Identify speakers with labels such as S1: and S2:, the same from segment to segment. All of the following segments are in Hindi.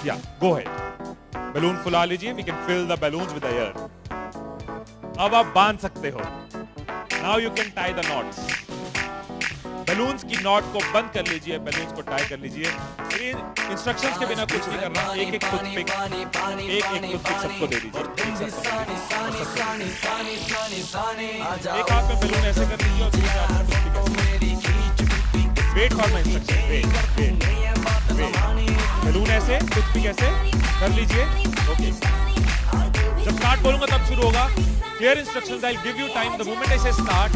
S1: या गो हेड, बैलून फुला लीजिए, we can fill the balloons with air. अब आप बांध सकते हो। Now you can tie the knots. Balloons की नॉट को बंद कर लीजिए, बैलून्स को टाई कर लीजिए। इंस्ट्रक्शंस के बिना कुछ नहीं करना। एक एक टूथपिक सबको दे दीजिए। एक हाथ में बैलून ऐसे कर लीजिए और दूसरे हाथ में टूथपिक ऐसे। Wait for my instruction, wait. Balloon ऐसे, टूथपिक ऐसे कर लीजिए। ओके, जब स्टार्ट बोलूंगा तब शुरू होगा। Here instructions, I'll give you time. The moment I say start,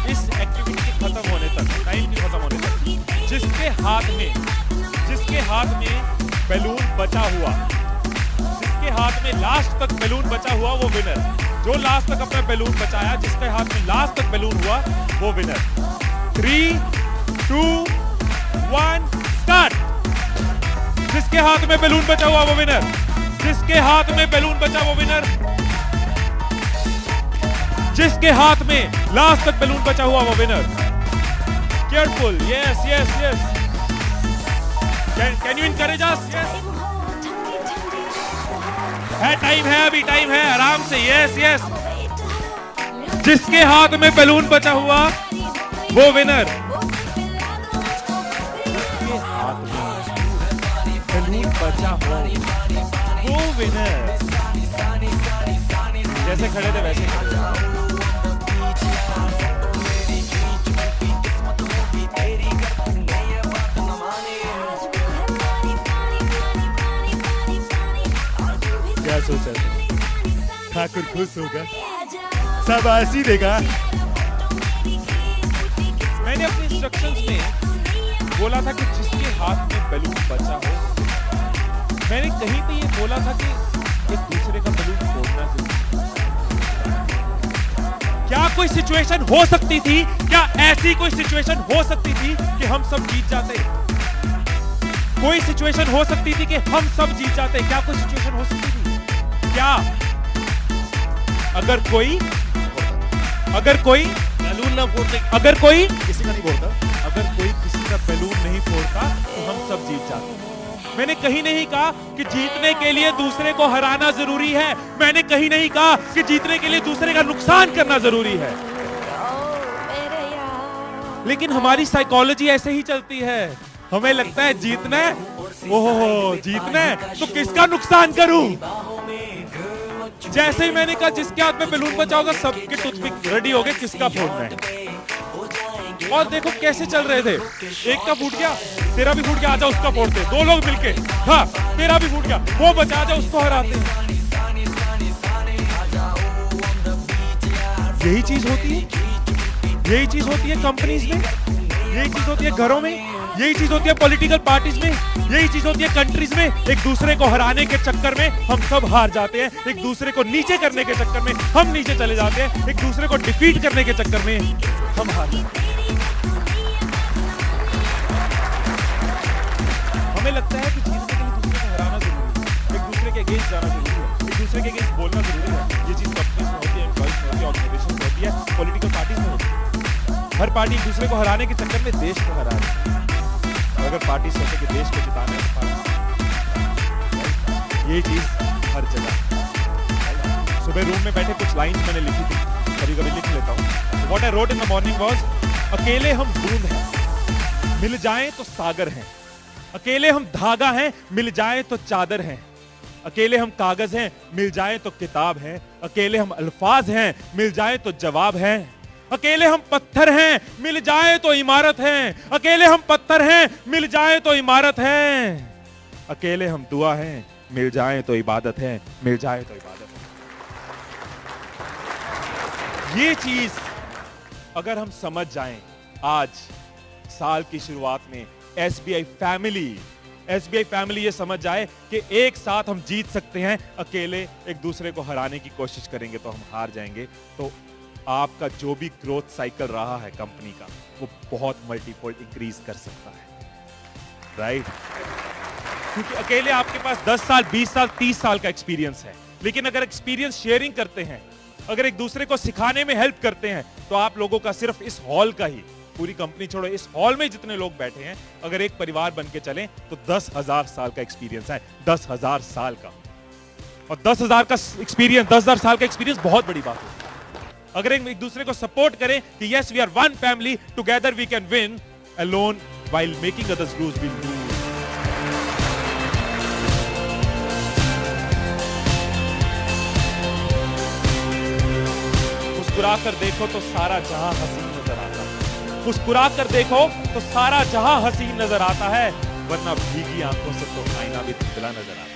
S1: इस एक्टिविटी के खत्म होने तक, टाइम के खत्म होने तक, जिसके हाथ में बैलून बचा हुआ, जिसके हाथ में लास्ट तक बैलून बचा हुआ वो विनर। जो लास्ट तक अपना बैलून बचाया, जिसके हाथ में लास्ट तक बैलून हुआ वो विनर। 3, 2, 1, स्टार्ट। जिसके हाथ में बैलून बचा हुआ वो विनर। जिसके हाथ में बैलून बचा वो विनर। जिसके हाथ में लास्ट तक बैलून बचा हुआ वो winner. Careful, yes yes yes. Can you encourage us? Yes, है, टाइम है, अभी टाइम है, आराम से, यस यस। जिसके हाथ में बैलून बचा हुआ वो विनर। जिसके हाथ में बैलून बचा हुआ वो विनर। जैसे खड़े थे वैसे खड़े थे। क्या सोचा ठाकुर खुश होगा, शाबाशी देगा। मैंने अपने इंस्ट्रक्शंस में बोला था कि जिसके हाथ में बैलून बचा हो, मैंने कहीं पे ये बोला था कि एक दूसरे का बैलून फोड़ना जरूरी। क्या कोई सिचुएशन हो सकती थी, क्या ऐसी कोई सिचुएशन हो सकती थी कि हम सब जीत जाते? कोई सिचुएशन हो सकती थी कि हम सब जीत जाते? क्या कोई सिचुएशन हो सकती थी? क्या? अगर कोई बैलून ना फोड़ते, अगर कोई किसी का नहीं फोड़ता, अगर कोई किसी का बैलून नहीं फोड़ता तो हम सब जीत जाते। मैंने कहीं नहीं कहा कि जीतने के लिए दूसरे को हराना जरूरी है। मैंने कहीं नहीं कहा कि जीतने के लिए दूसरे का नुकसान करना जरूरी है। लेकिन हमारी साइकोलॉजी ऐसे ही चलती है। हमें लगता है जीतना है, ओहो जीतना है तो किसका नुकसान करूं। जैसे ही मैंने कहा जिसके हाथ में बैलून बचा होगा, सबके टूथपिक रेडी हो गए, किसका फोड़ना है। और देखो कैसे चल रहे थे। एक का फूट गया, तेरा भी फूट गया, आजा उसका फोड़ते। दो लोग मिलके, हाँ तेरा भी फूट गया, वो बचा, आजा उसको हराते। यही चीज होती है, यही चीज होती है कंपनीज में, यही चीज होती है घरों में, यही चीज होती है पॉलिटिकल पार्टीज में, यही चीज होती है कंट्रीज में। एक दूसरे को हराने के चक्कर में हम सब हार जाते हैं। एक दूसरे को नीचे करने के चक्कर में हम नीचे चले जाते हैं। एक दूसरे को डिफीट करने के चक्कर में हम हार जाते हैं। हमें लगता है कि जीतने के लिए दूसरे को हराना जरूरी है, एक दूसरे के अगेंस्ट जाना जरूरी है, एक दूसरे के अगेंस्ट बोलना जरूरी है। ये चीज कंपनीज में होती है, एम्प्लॉइज में होती है, ऑर्गेनाइजेशन में होती है, पॉलिटिकल पार्टीज में होती है। हर पार्टी एक दूसरे को हराने के चक्कर में देश को हरा रही है। और अगर पार्टी सोचे कि देश को जिताना है तो ये चीज हर जगह। सुबह रूम में बैठे कुछ लाइंस मैंने लिखी थी, कभी-कभी लिख लेता हूँ। What I wrote in the morning was, अकेले हम बूंद हैं, मिल जाएं तो सागर हैं। अकेले हम धागा हैं, मिल जाएं तो चादर हैं। अकेले हम कागज हैं, मिल जाएं तो किताब हैं। अकेले हम अल्फाज हैं, मिल जाएं तो जवाब हैं। अकेले हम पत्थर हैं, मिल जाए तो इमारत है। अकेले हम पत्थर हैं, मिल जाए तो इमारत है। अकेले हम दुआ हैं, मिल जाए तो इबादत है, मिल जाए तो इबादत है। ये चीज अगर हम समझ जाएं आज साल की शुरुआत में, एसबीआई फैमिली ये समझ जाए कि एक साथ हम जीत सकते हैं। अकेले एक दूसरे को हराने की कोशिश करेंगे तो हम हार जाएंगे। तो आपका जो भी ग्रोथ साइकिल रहा है कंपनी का, वो बहुत मल्टीफोल्ड इंक्रीज कर सकता है, राइट? क्योंकि अकेले आपके पास 10 साल, 20 साल, 30 साल का एक्सपीरियंस है। लेकिन अगर एक्सपीरियंस शेयरिंग करते हैं, अगर एक दूसरे को सिखाने में हेल्प करते हैं, तो आप लोगों का सिर्फ इस हॉल का ही पूरी कंपनी छोड़ो, इस हॉल में जितने लोग बैठे हैं, अगर एक परिवार बन के चलें तो 10,000 साल का एक्सपीरियंस है, 10,000 साल का। और 10,000 का एक्सपीरियंस, 10,000 साल का एक्सपीरियंस बहुत बड़ी बात है। अगर एक दूसरे को सपोर्ट करें कि yes we are one family, together we can win, alone while making others lose we lose. मुस्कुरा कर देखो तो सारा जहां हसीन नजर आता है, मुस्कुरा कर देखो तो सारा जहां हसीन नजर आता है, वरना भीगी आंखों से तो आईना भी धुंधला नजर आता है।